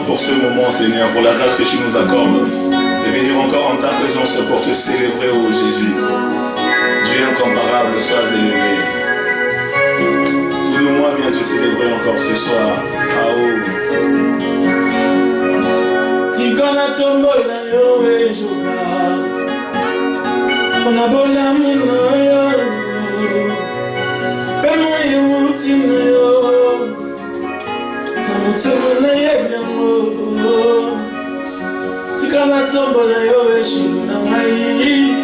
pour ce moment, Seigneur, pour la grâce que tu nous accordes de venir encore en ta présence pour te célébrer, ô Jésus. Dieu incomparable, sois élevé. Voulons-moi bien te célébrer encore ce soir. Tikana tombola yo ejoka, ona bola muna yo, pema yo tina yo, kamutema na yebiamo. Tikana tombola yo eshino na mai,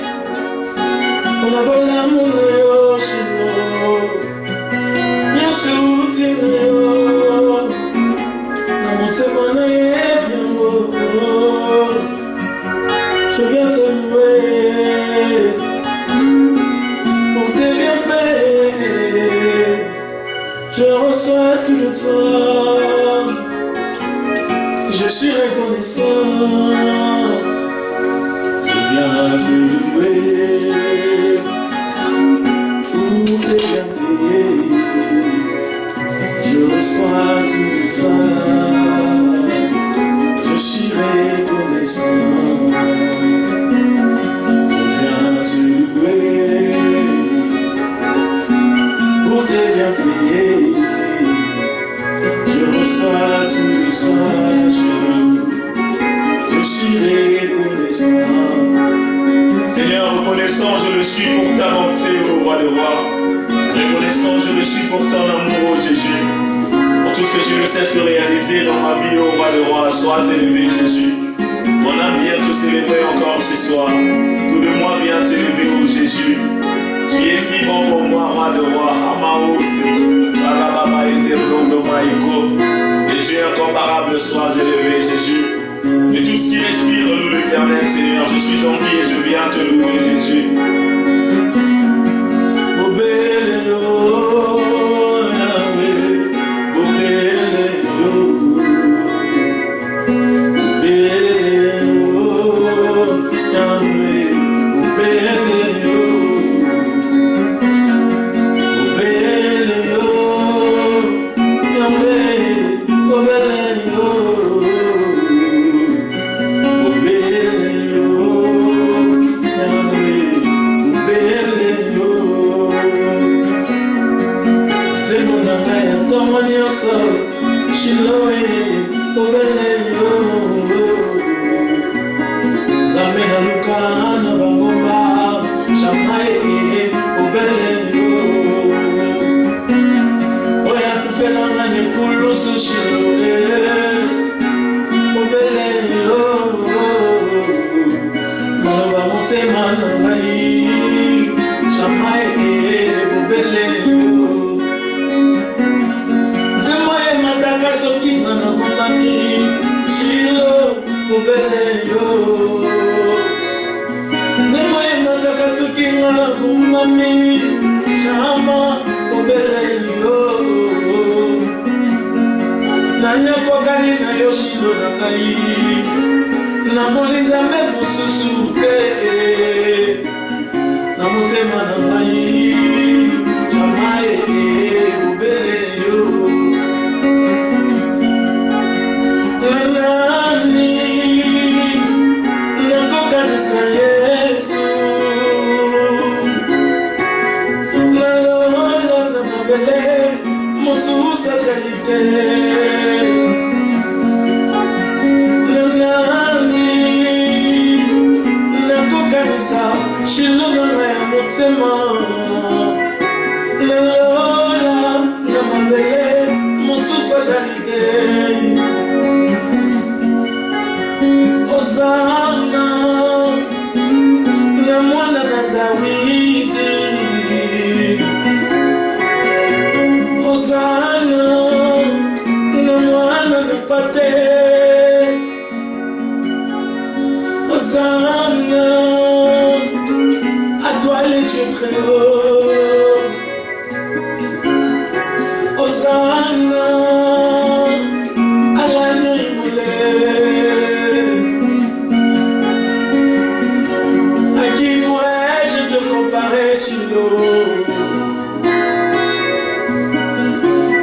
ona bola muna yo shino, nyosu tina yo, kamutema na yebiamo. Je viens te louer pour tes bienfaits. Je reçois tout de toi. Je suis reconnaissant. Je viens te louer pour tes bienfaits. Je reçois tout de toi. Je suis reconnaissant. Je viens te louer pour tes bienfaits. Je reçois tout de toi. Je suis reconnaissant. Seigneur, reconnaissant, je le suis pour t'avancer, ô roi des rois. Reconnaissant, je le suis pour ton amour, ô Jésus. Pour tout ce que tu ne cesses de réaliser dans ma vie, ô roi des rois, sois élevé, Jésus. Mon âme vient te célébrer encore ce soir. Tout de moi vient t'élever, ô Jésus. Tu es si bon pour moi, roi de roi. Amaos, Barababa, Ezeblondo, Maïko. Et Dieu incomparable, sois élevé, Jésus. Et tout ce qui respire, loue l'Éternel, Seigneur. Je suis en vie et je viens te louer, Jésus.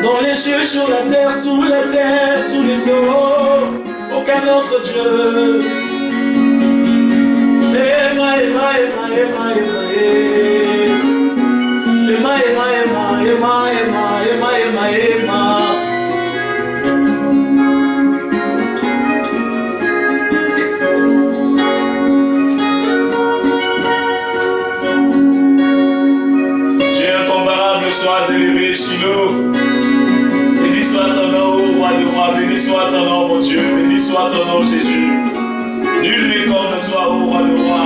Dans les cieux, sur la terre, sous les eaux. aucun autre Dieu. Ema, ema, ema, ema, ema, ema, ema, ema, ema, ema, ema, ema. Dieu incomparable, sois élevé, Shiloh. Béni soit ton nom, ô roi du roi, béni soit ton nom, mon Dieu, béni soit ton nom, Jésus. Nul n'est comme toi, ô roi du roi.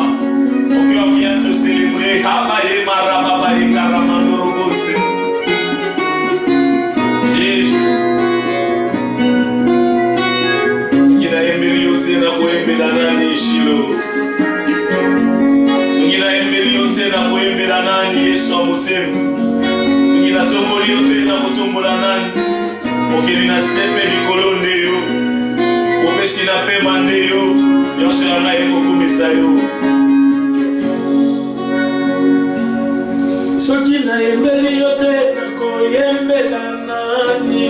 Mon cœur vient te célébrer. Habaye marababaye karamandorobose. Jésus. Ngina embeli yote na kuembela nani Shiloh. Ngina embeli yote na kuembela nani Yesu amutemu. Ngina tomboli yote na kutombola nani. Mokeli na sepe likolo ndeyo. Ofesi na pema ndeyo. Nyonso ya ngai ekokumisa yo. Soki nayembeli yo te nakoyembela nani?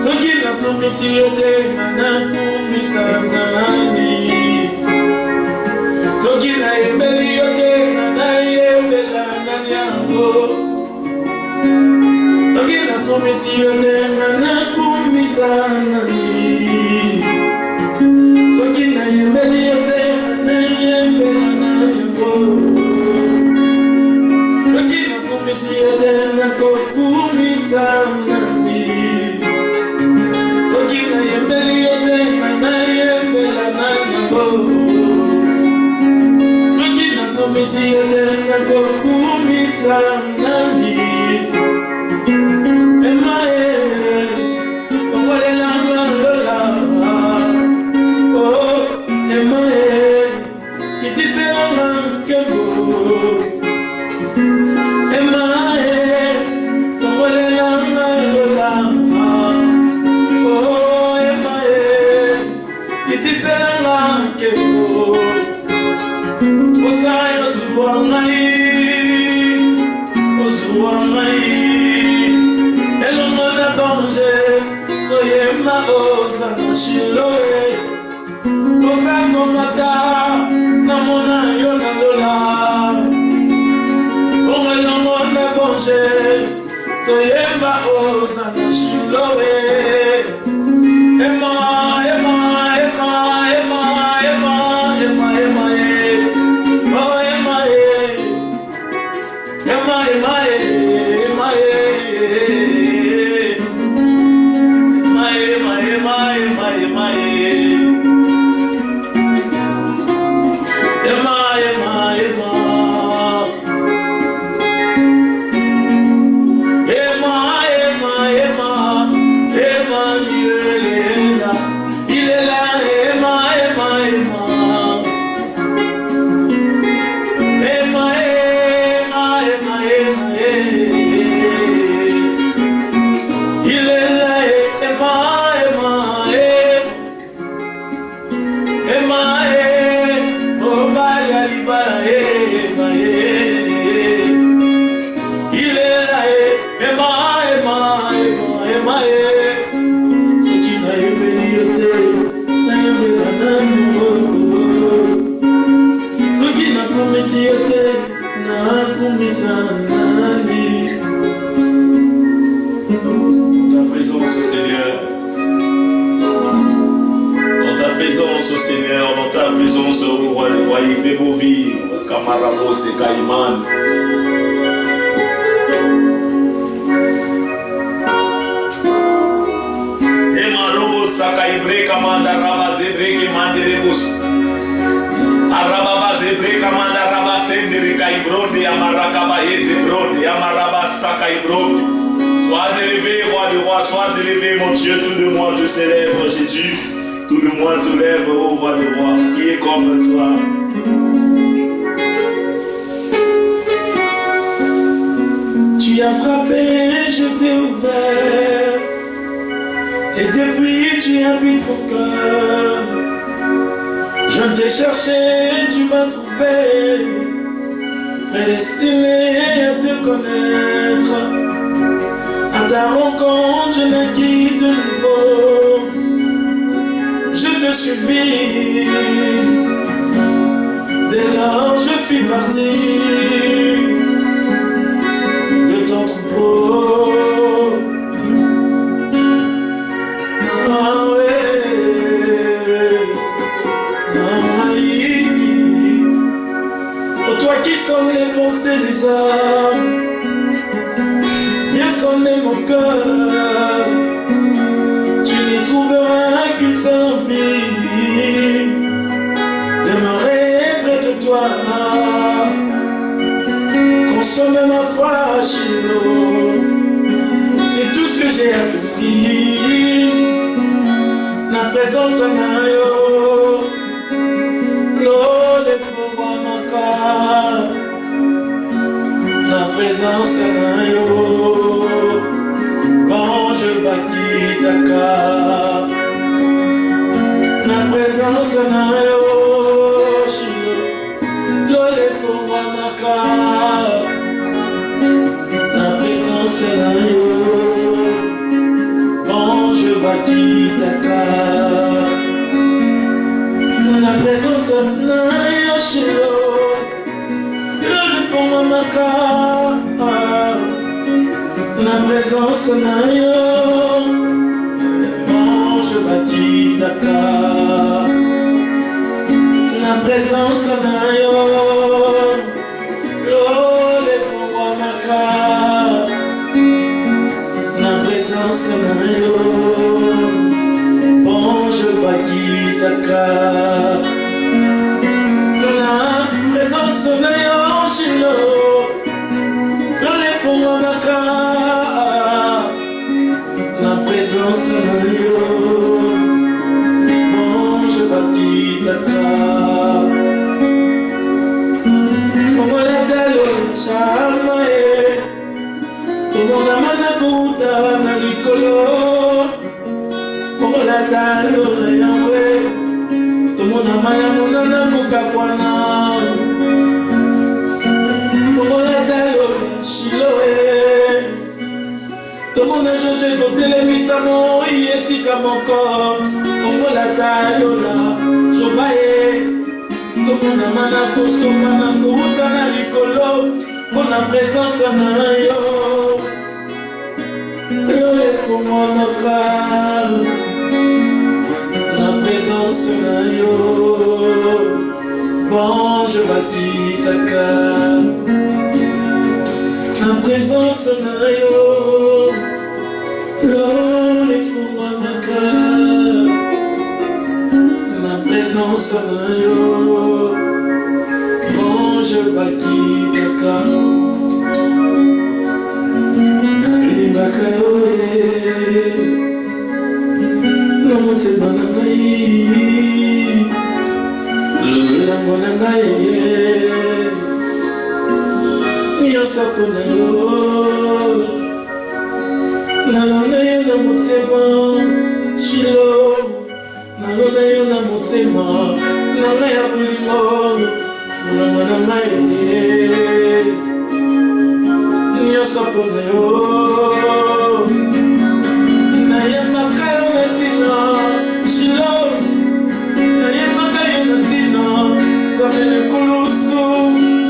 Soki nakumisi yo te nakumisa nani? Soki nayembeli yo te nayembela nani yango? Soki nakumisi yo te nakumisa nani? Soki nayembeli yo te nayembela nani yango? Soki nakumisi yo te nakumisa nani? Soki nayembeli yo te nayembela nani yango? Soki nakumisi yo te nakumisa nani? Toyemba osana shilowe. Ema, ema, ema, ema, ema, ema, ema, oh ema, ema, ema, ema, ema, ema, ema, ema, Ta présence, Seigneur. Dans ta présence, Seigneur, dans ta présence, au roi, le roi, il fait beau vivre. Camarabo, c'est Caïman. Emarobo, Sakaibre, Kamanda, Rabazebre, Kimande, Rebus. Arababa, Zebre, Kamanda, Rabasende, Kaibronde, Amarakaba, Ezebronde, Amaraba, Sakaibronde. Sois élevé, roi du roi, sois élevé, mon Dieu, tout de moi te célèbre, Jésus. Tout de moi te lève, ô roi du roi, qui est comme toi. Tu as frappé, je t'ai ouvert, et depuis tu habites mon cœur. Je t'ai cherché, tu m'as trouvé, prédestiné à te connaître. À ta rencontre, je naquis de nouveau. vie. Dès lors je fis partie de ton troupeau. Ah ouais, pour toi qui sonnes les pensées des hommes, viens sonner mon cœur. Tu n'y trouveras qu'une seule envie, demeurer près de toi. Consomme ma foi, Shiloh, c'est tout ce que j'ai à t'offrir. La présence de Nayo, l'eau pour mon cœur. La présence de Nayo, je bâtis ta car. La présence na yo, l'olé pour moi ma car. La présence na yo, je bâtis ta car. La présence na yo, l'olé pour moi ma car. La présence na yo, je bâtis ta car. La présence na yo, l'olé pour moi ma car. La présence na yo, je bâtis ta car. La présence na yo, Shiloh, l'olé pour moi ma car. La présence de Dieu, je bâtis ta car. Como la dalo chamae, como la manakuta na likolo, como la dalo na Yahweh, como la maya munana kukakwana, como la dalo Shiloh. Comme on a José côté les misamo, ici comme encore, comme on a talola, je vais, comme on a manako, somanako, utana likolo, pour la présence na yo, le pour mon cœur, la présence na yo, je bâtis ta car, la présence na yo. L'homme est pour moi ma car. Ma présence na yo, je bâtis ta car. Limbaka yo l'homme c'est bananaï, le lango nanaï, miyosako na yo. Nalona yo na motema, Shiloh, nalona yo na motema, nanga ya bolingo, molanga na ngai nyonso mpo na yo. Nayembaka yo na ntina, Shiloh, nayembaka yo na ntina, Nzambe lekulusu,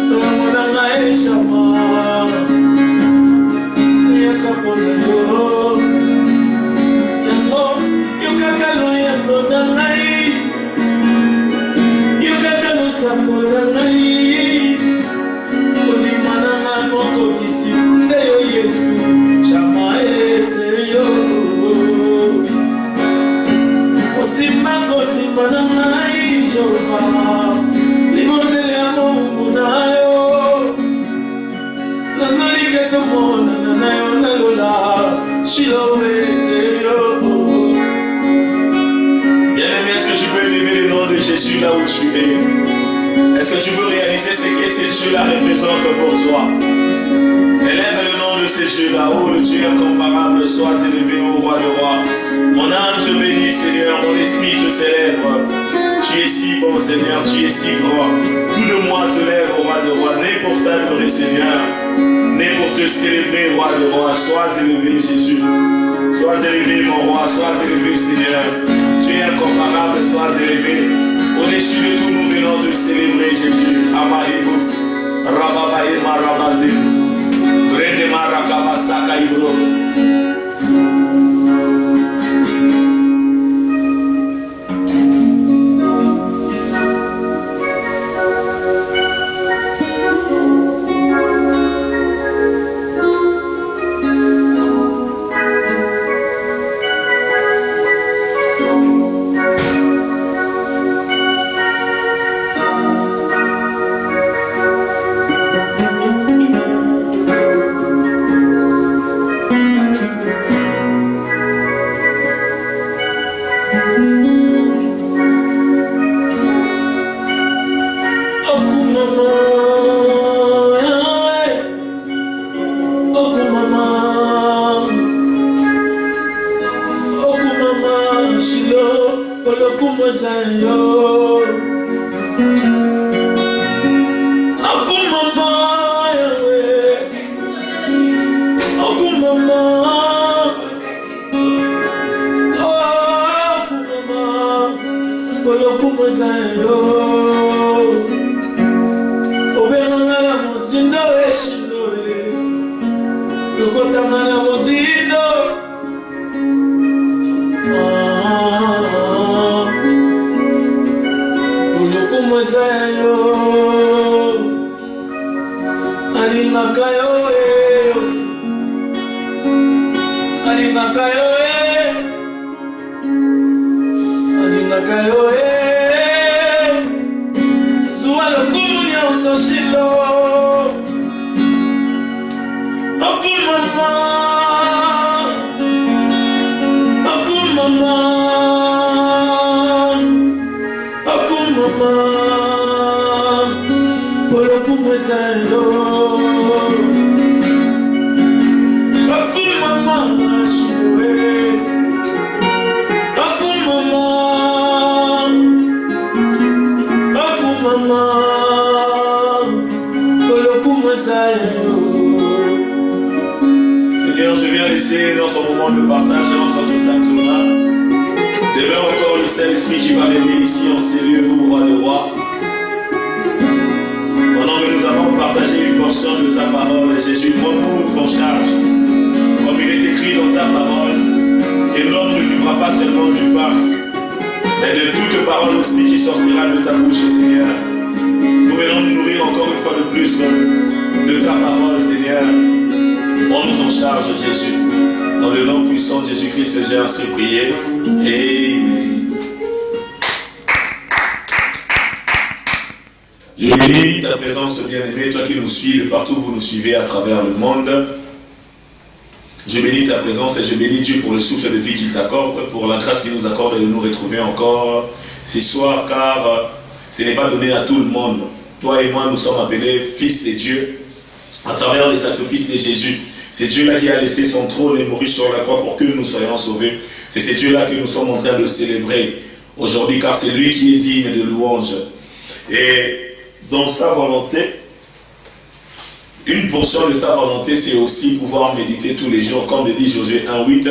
molanga na ngai Shama. Mpo na yo, yango yokakalo yango na ngai, yokakalo sambo na ngai, kondima na ngai mokokisi nde yo Yesu, Shama ese yo. Osimba kondima na ngai Jehova, libondele ya mombu na yo, nazolika komona na yo nalola, Shiloh ese yo. Bien-aimé, est-ce que tu peux élever le nom de Jésus là où tu es? Est-ce que tu peux réaliser ce que ce Dieu-là représente pour toi? Élève le nom de ce Dieu-là, oh le Dieu incomparable, sois élevé au roi de roi. Mon âme te bénit, Seigneur, mon esprit te célèbre. Tu es si bon, Seigneur, tu es si grand. Tout le moi te lève au roi de roi, né pour t'adorer, Seigneur, né pour te célébrer, roi de roi. Sois élevé, Jésus. Sois élevé, mon roi, sois élevé, Seigneur. Tu es est incomparable, sois élevé. Au-dessus de tout, nous venons de célébrer Jésus. Amaïbus, Rababaï Marabazé, Brede Marakabasaka Ibro. Seigneur, je viens laisser notre moment de partage entre tous Saint-Thomas. Demain encore, le Saint-Esprit qui va régner ici en ces lieux, ô roi de roi. Pendant que nous avons partagé une portion de ta parole, Jésus, prends-nous en charge. Comme il est écrit dans ta parole, et l'homme ne vivra pas seulement du pain, mais de toute parole aussi qui sortira de ta bouche, Seigneur. Nous venons nous nourrir encore une fois de plus de ta parole, Seigneur. Prends-nous en charge, Jésus. Dans le nom puissant de Jésus-Christ, j'ai ainsi prié. Amen. Je bénis ta présence, bien-aimé, toi qui nous suis, de partout où vous nous suivez à travers le monde. Je bénis ta présence et je bénis Dieu pour le souffle de vie qu'il t'accorde, pour la grâce qu'il nous accorde de nous retrouver encore ce soir, car ce n'est pas donné à tout le monde. Toi et moi, nous sommes appelés fils de Dieu à travers le sacrifice de Jésus. C'est Dieu-là qui a laissé son trône et mourir sur la croix pour que nous soyons sauvés. C'est ce Dieu-là que nous sommes en train de célébrer aujourd'hui, car c'est lui qui est digne de louange. Et dans sa volonté, une portion de sa volonté, c'est aussi pouvoir méditer tous les jours, comme le dit Josué 1:8,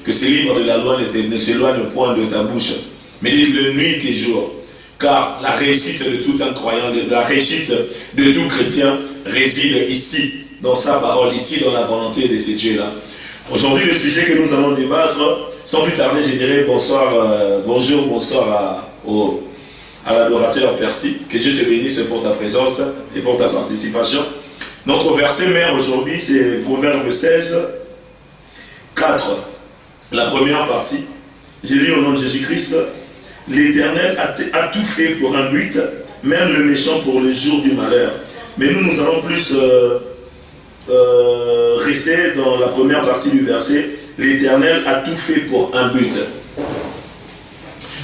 que ce livre de la loi ne s'éloigne point de ta bouche. Médite-le nuit et jour, car la réussite de tout un croyant, la réussite de tout chrétien réside ici, dans sa parole, ici dans la volonté de ce Dieu-là. Aujourd'hui, le sujet que nous allons débattre, sans plus tarder, je dirais bonjour, bonsoir à l'adorateur Percy. Que Dieu te bénisse pour ta présence et pour ta participation. Notre verset mère aujourd'hui, c'est Proverbe 16, 4. La première partie. J'ai lu au nom de Jésus-Christ, l'Éternel a tout fait pour un but, même le méchant pour le jour du malheur. Mais nous allons plus rester dans la première partie du verset. L'Éternel a tout fait pour un but.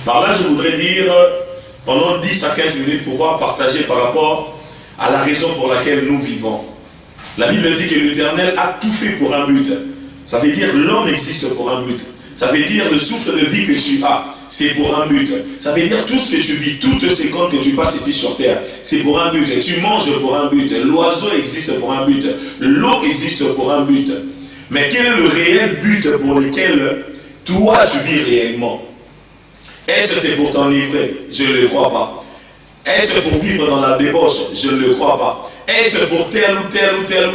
Par là, je voudrais dire, pendant 10 à 15 minutes, pouvoir partager par rapport à la raison pour laquelle nous vivons. La Bible dit que l'Éternel a tout fait pour un but. Ça veut dire l'homme existe pour un but. Ça veut dire le souffle de vie que tu as, c'est pour un but. Ça veut dire tout ce que tu vis, toutes les secondes que tu passes ici sur terre, c'est pour un but. Tu manges pour un but. L'oiseau existe pour un but. L'eau existe pour un but. Mais quel est le réel but pour lequel toi tu vis réellement? Est-ce que c'est pour t'enivrer? Je ne le crois pas. Est-ce pour vivre dans la débauche? Je ne le crois pas. Est-ce pour telle ou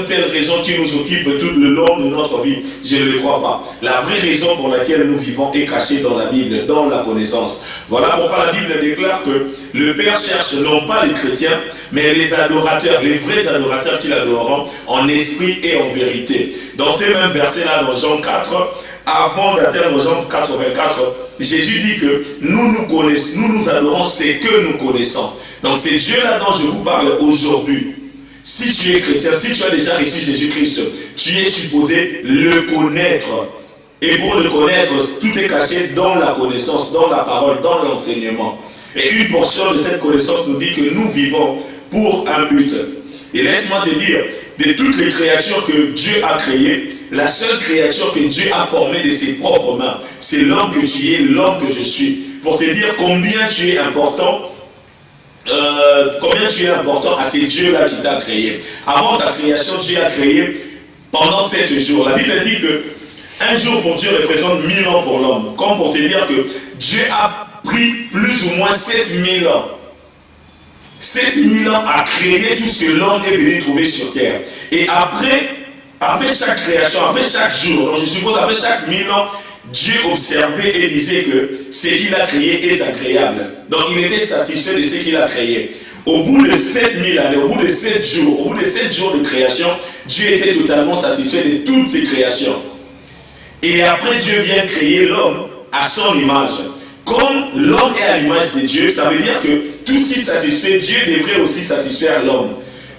telle raison qui nous occupe tout le long de notre vie? Je ne le crois pas. La vraie raison pour laquelle nous vivons est cachée dans la Bible, dans la connaissance. Voilà pourquoi la Bible déclare que le Père cherche non pas les chrétiens, mais les adorateurs, les vrais adorateurs qui l'adoreront en esprit et en vérité. Dans ces mêmes versets-là, dans Jean 4, avant d'atteindre Jean 84, Jésus dit que nous nous adorons ce que nous connaissons. Donc c'est Dieu-là dont je vous parle aujourd'hui. Si tu es chrétien, si tu as déjà reçu Jésus-Christ, tu es supposé le connaître. Et pour le connaître, tout est caché dans la connaissance, dans la parole, dans l'enseignement. Et une portion de cette connaissance nous dit que nous vivons pour un but. Et laisse-moi te dire, de toutes les créatures que Dieu a créées, la seule créature que Dieu a formée de ses propres mains, c'est l'homme que tu es, l'homme que je suis. Pour te dire combien tu es important, à ces dieux-là qui t'a créé. Avant ta création, Dieu a créé pendant 7 jours. La Bible dit que un jour pour Dieu représente 1000 ans pour l'homme. Comme pour te dire que Dieu a pris plus ou moins 7000 ans. 7000 ans à créer tout ce que l'homme est venu trouver sur terre. Et après chaque création, après chaque jour, donc je suppose après chaque 1000 ans, Dieu observait et disait que ce qu'il a créé est agréable. Donc il était satisfait de ce qu'il a créé. Au bout de 7000 années, au bout de 7 jours, au bout de 7 jours de création, Dieu était totalement satisfait de toutes ses créations. Et après Dieu vient créer l'homme à son image. Comme l'homme est à l'image de Dieu, ça veut dire que tout ce qui satisfait Dieu devrait aussi satisfaire l'homme.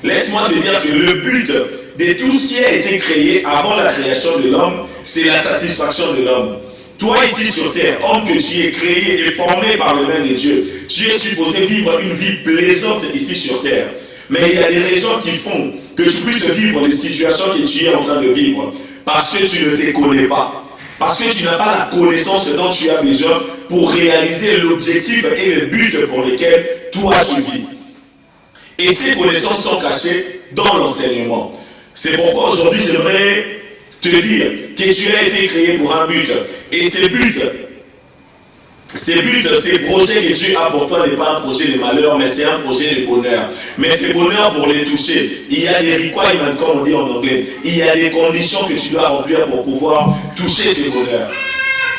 Laisse-moi te dire que le but de tout ce qui a été créé avant la création de l'homme, c'est la satisfaction de l'homme. Toi ici sur terre, homme que tu es créé et formé par le main de Dieu, tu es supposé vivre une vie plaisante ici sur terre. Mais il y a des raisons qui font que tu puisses vivre les situations que tu es en train de vivre. Parce que tu ne te connais pas. Parce que tu n'as pas la connaissance dont tu as besoin pour réaliser l'objectif et le but pour lequel toi tu vis. Et ces connaissances sont cachées dans l'enseignement. C'est pourquoi aujourd'hui j'aimerais te dire que tu as été créé pour un but. Et ces projets que Dieu a pour toi n'est pas un projet de malheur, mais c'est un projet de bonheur. Mais c'est bonheur pour les toucher. Il y a des requirements, comme on dit en anglais. Il y a des conditions que tu dois remplir pour pouvoir toucher ces bonheurs.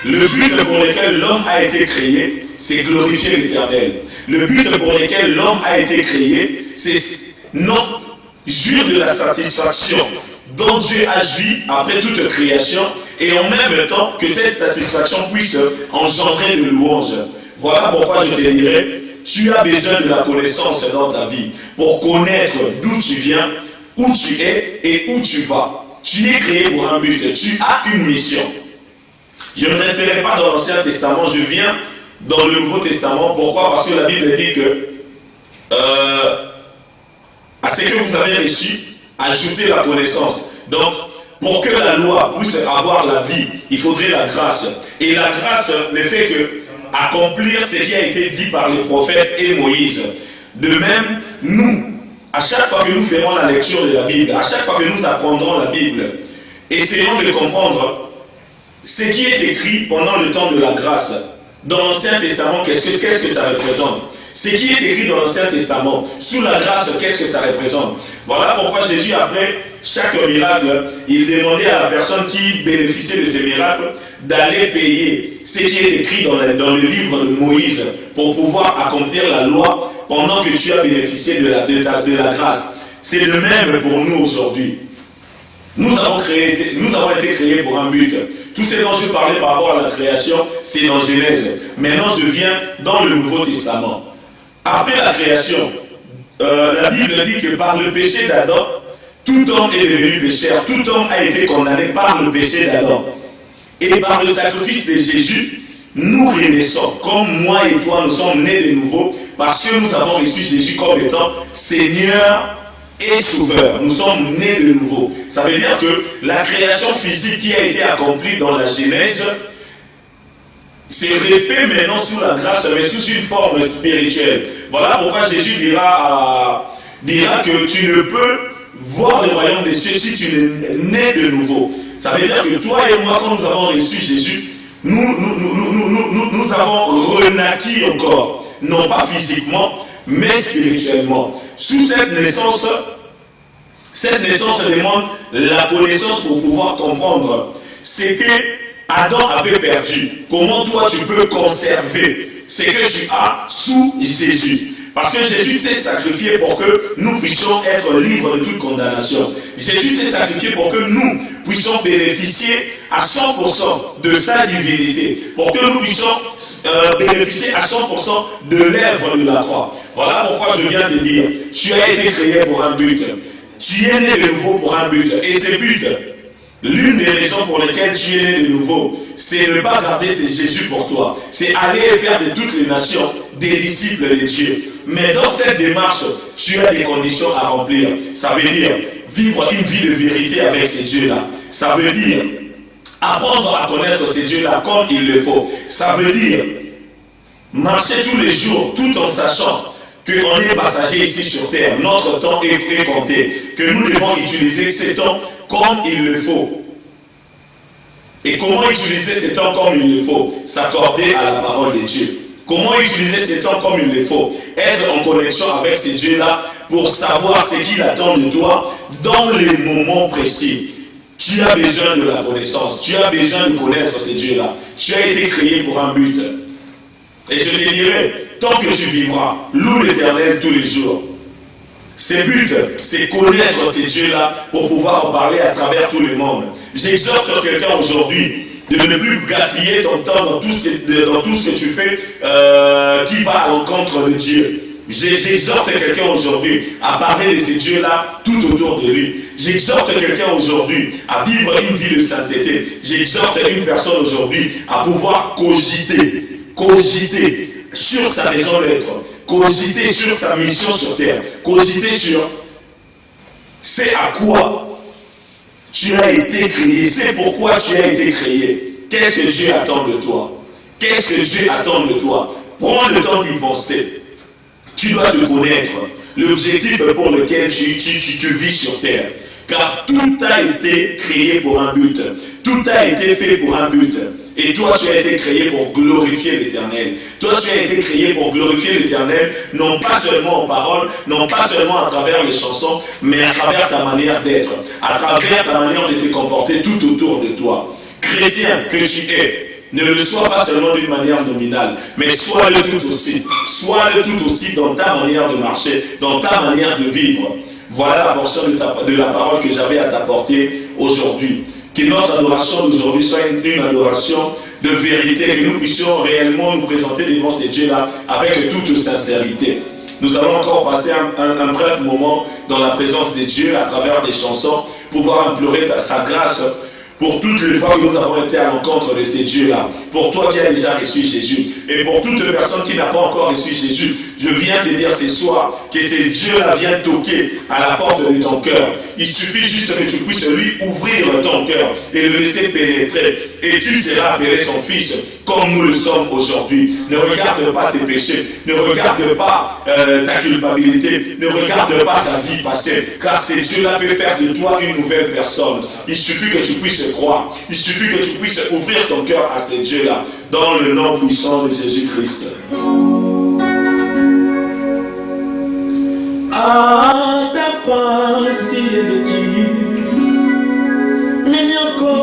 Le but pour lequel l'homme a été créé, c'est glorifier l'Éternel. Le but pour lequel l'homme a été créé, c'est non jouir de la satisfaction dont Dieu a joui après toute création, et en même temps que cette satisfaction puisse engendrer de louanges. Voilà pourquoi je te dirais, tu as besoin de la connaissance dans ta vie pour connaître d'où tu viens, où tu es et où tu vas. Tu es créé pour un but, tu as une mission. Je ne resterai pas dans l'Ancien Testament, je viens dans le Nouveau Testament. Pourquoi? Parce que la Bible dit que à ce que vous avez reçu, ajoutez la connaissance. Donc, pour que la loi puisse avoir la vie, il faudrait la grâce. Et la grâce ne fait que accomplir ce qui a été dit par les prophètes et Moïse. De même, nous, à chaque fois que nous ferons la lecture de la Bible, à chaque fois que nous apprendrons la Bible, essayons de comprendre ce qui est écrit pendant le temps de la grâce. Dans l'Ancien Testament, qu'est-ce que ça représente? Ce qui est écrit dans l'Ancien Testament, sous la grâce, qu'est-ce que ça représente? Voilà pourquoi Jésus, après chaque miracle, il demandait à la personne qui bénéficiait de ces miracles d'aller payer ce qui est écrit dans le livre de Moïse pour pouvoir accomplir la loi pendant que tu as bénéficié de la grâce. C'est le même pour nous aujourd'hui. Nous avons été créés pour un but. Tout ce dont je parlais par rapport à la création, c'est dans Genèse. Maintenant, je viens dans le Nouveau Testament. Après la création, la Bible dit que par le péché d'Adam, tout homme est devenu pécheur, tout homme a été condamné par le péché d'Adam. Et par le sacrifice de Jésus, nous renaissons, comme moi et toi, nous sommes nés de nouveau, parce que nous avons reçu Jésus comme étant Seigneur et Sauveur. Nous sommes nés de nouveau. Ça veut dire que la création physique qui a été accomplie dans la Genèse, c'est refait maintenant sous la grâce, mais sous une forme spirituelle. Voilà pourquoi Jésus dira que tu ne peux voir le royaume des cieux si tu es né de nouveau. Ça veut dire que toi et moi, quand nous avons reçu Jésus, nous avons renaquis encore, non pas physiquement, mais spirituellement. Sous cette naissance demande la connaissance pour pouvoir comprendre ce que Adam avait perdu. Comment toi tu peux conserver ce que tu as sous Jésus. Parce que Jésus s'est sacrifié pour que nous puissions être libres de toute condamnation. Jésus s'est sacrifié pour que nous puissions bénéficier à 100% de sa divinité. Pour que nous puissions bénéficier à 100% de l'œuvre de la croix. Voilà pourquoi je viens te dire, tu as été créé pour un but. Tu es né de nouveau pour un but. Et ce but, l'une des raisons pour lesquelles tu es né de nouveau, c'est ne pas garder ce Jésus pour toi. C'est aller faire de toutes les nations des disciples de Dieu. Mais dans cette démarche, tu as des conditions à remplir. Ça veut dire vivre une vie de vérité avec ces dieux-là. Ça veut dire apprendre à connaître ces dieux-là comme il le faut. Ça veut dire marcher tous les jours tout en sachant qu'on est passager ici sur terre. Notre temps est compté. Que nous devons utiliser ce temps comme il le faut. Et comment utiliser ce temps comme il le faut? S'accorder à la parole de Dieu. Comment utiliser ce temps comme il le faut? Être en connexion avec ces dieux-là pour savoir ce qu'il attend de toi dans les moments précis. Tu as besoin de la connaissance. Tu as besoin de connaître ces dieux-là. Tu as été créé pour un but. Et je te dirai, tant que tu vivras, loue l'Éternel tous les jours. Ce but, c'est connaître ces dieux-là pour pouvoir en parler à travers tout le monde. J'exhorte quelqu'un aujourd'hui de ne plus gaspiller ton temps dans tout ce que tu fais qui va à l'encontre de Dieu. J'exhorte quelqu'un aujourd'hui à parler de ces dieux-là tout autour de lui. J'exhorte quelqu'un aujourd'hui à vivre une vie de sainteté. J'exhorte une personne aujourd'hui à pouvoir cogiter sur sa raison d'être, cogiter sur sa mission sur terre, cogiter sur c'est à quoi tu as été créé, c'est pourquoi tu as été créé. Qu'est-ce que Dieu attend de toi? Qu'est-ce que Dieu attend de toi? Prends le temps d'y penser. Tu dois te connaître, l'objectif pour lequel tu vis sur terre. Car tout a été créé pour un but. Tout a été fait pour un but. Et toi, tu as été créé pour glorifier l'Éternel. Toi, tu as été créé pour glorifier l'Éternel, non pas seulement en parole, non pas seulement à travers les chansons, mais à travers ta manière d'être, à travers ta manière de te comporter tout autour de toi. Chrétien que tu es, ne le sois pas seulement d'une manière nominale, mais sois-le tout aussi. Sois-le tout aussi dans ta manière de marcher, dans ta manière de vivre. Voilà la portion de la parole que j'avais à t'apporter aujourd'hui. Que notre adoration d'aujourd'hui soit une adoration de vérité, que nous puissions réellement nous présenter devant ces dieux-là avec toute sincérité. Nous allons encore passer un bref moment dans la présence de Dieu à travers des chansons, pouvoir implorer sa grâce pour toutes les fois que nous avons été à l'encontre de ces dieux-là. Pour toi qui as déjà reçu Jésus. Et pour toute personne qui n'a pas encore reçu Jésus, je viens te dire ce soir que ces dieux-là viennent toquer à la porte de ton cœur. Il suffit juste que tu puisses lui ouvrir ton cœur et le laisser pénétrer. Et tu seras appelé son fils comme nous le sommes aujourd'hui. Ne regarde pas tes péchés. Ne regarde pas ta culpabilité. Ne regarde pas ta vie passée. Car ces dieux-là peuvent faire de toi une nouvelle personne. Il suffit que tu puisses croire. Il suffit que tu puisses ouvrir ton cœur à ces dieux-là. Dans le nom puissant de Jésus-Christ. Atapasi eleki minyoko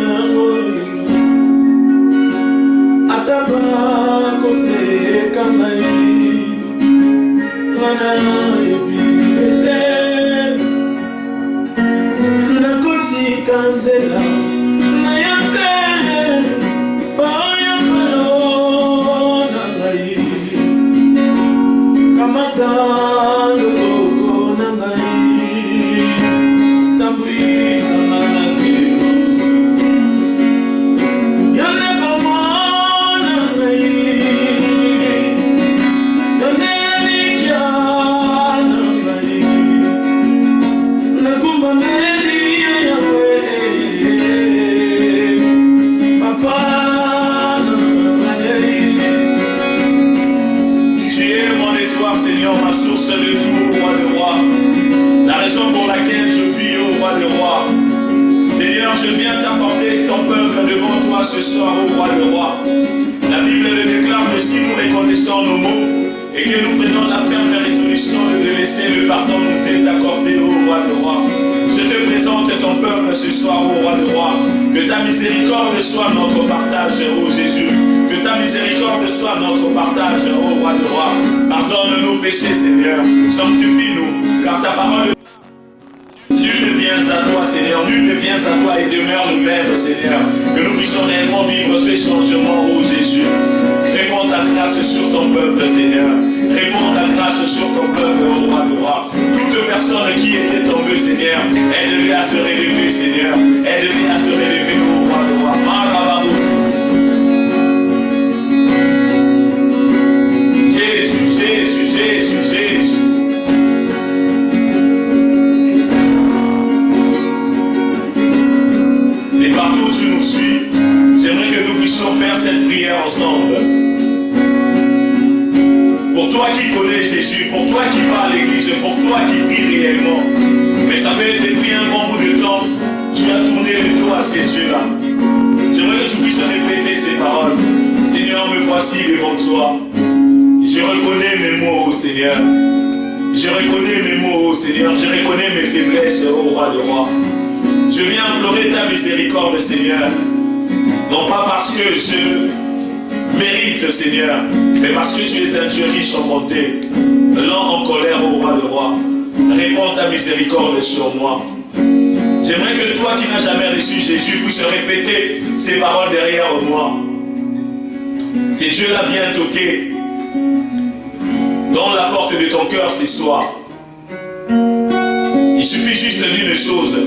yango ataba koseka ngai wana ebibele nakotika nzela na yo te oyokolo na ngai kamata Je viens t'apporter ton peuple devant toi. toi ce soir, ô roi de roi. La Bible le déclare que si nous reconnaissons nos mots et que nous prenons la ferme résolution de laisser le pardon nous est accordé, ô roi de roi. Je te présente ton peuple ce soir, ô roi de roi. Que ta miséricorde soit notre partage, ô Jésus. Que ta miséricorde soit notre partage, ô roi de roi. Pardonne nos péchés, Seigneur. Sanctifie-nous, car ta parole. Nul ne vient à toi, Seigneur. Nul ne vient à toi et demeure le même, Seigneur. Que nous puissions réellement vivre ce changement, ô Jésus. Réponds ta grâce sur ton peuple, Seigneur. Réponds ta grâce sur ton peuple, ô roi de roi. Toute personne qui était tombée, Seigneur, elle devait à se relever, Seigneur. Elle devait à se relever, ô roi de roi. Marababous. Jésus, Jésus, Jésus, Jésus. Et partout où tu nous suis, j'aimerais que nous puissions faire cette prière ensemble. Pour toi qui connais Jésus, pour toi qui vas à l'église, pour toi qui prie réellement. Mais ça fait depuis un bon bout de temps, tu as tourné le dos à ces dieux-là. J'aimerais que tu puisses répéter ces paroles. Seigneur, me voici devant toi. Je reconnais mes mots, ô Seigneur. Je reconnais mes mots, ô Seigneur. Je reconnais mes faiblesses, ô roi de roi. Je viens implorer ta miséricorde, Seigneur. Non pas parce que je mérite, Seigneur, mais parce que tu es un Dieu riche en bonté, lent en colère, ô roi de roi. Réponds ta miséricorde sur moi. J'aimerais que toi qui n'as jamais reçu Jésus puisses répéter ces paroles derrière moi. C'est Dieu-là vient toquer dans la porte de ton cœur ce soir. Il suffit juste d'une chose,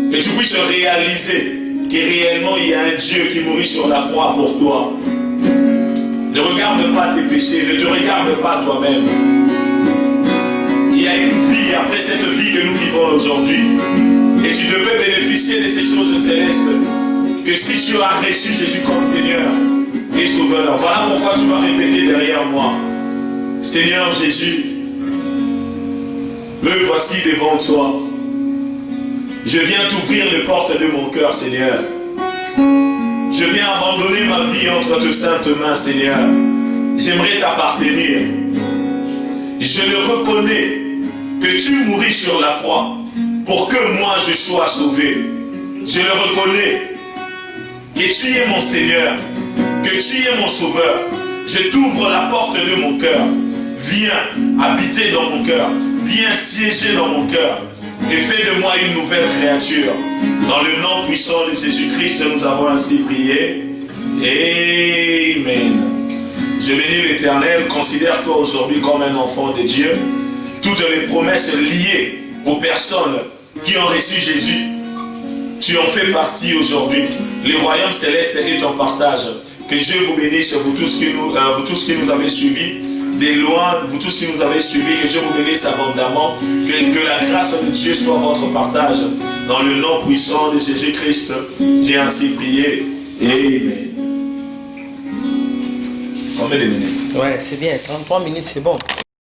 que tu puisses réaliser que réellement il y a un Dieu qui mourit sur la croix pour toi. Ne regarde pas tes péchés, ne te regarde pas toi-même. Il y a une vie après cette vie que nous vivons aujourd'hui. Et tu ne peux bénéficier de ces choses célestes que si tu as reçu Jésus comme Seigneur et Sauveur. Voilà pourquoi tu vas répéter derrière moi. Seigneur Jésus, me voici devant toi. Je viens t'ouvrir les portes de mon cœur, Seigneur. Je viens abandonner ma vie entre tes saintes mains, Seigneur. J'aimerais t'appartenir. Je le reconnais que tu mouris sur la croix pour que moi je sois sauvé. Je le reconnais que tu es mon Seigneur, que tu es mon Sauveur. Je t'ouvre la porte de mon cœur. Viens habiter dans mon cœur. Viens siéger dans mon cœur. Et fais de moi une nouvelle créature. Dans le nom puissant de Jésus-Christ, nous avons ainsi prié. Amen. Je bénis l'Éternel. Considère-toi aujourd'hui comme un enfant de Dieu. Toutes les promesses liées aux personnes qui ont reçu Jésus, tu en fais partie aujourd'hui. Le royaume céleste est en partage. Que Dieu vous bénisse, vous tous qui nous avez suivis. Des loin, vous tous qui nous avez suivis, que Dieu vous bénisse abondamment, que la grâce de Dieu soit votre partage. Dans le nom puissant de Jésus-Christ, j'ai ainsi prié. Amen. Combien de minutes? Ouais, c'est bien, 33 minutes, c'est bon.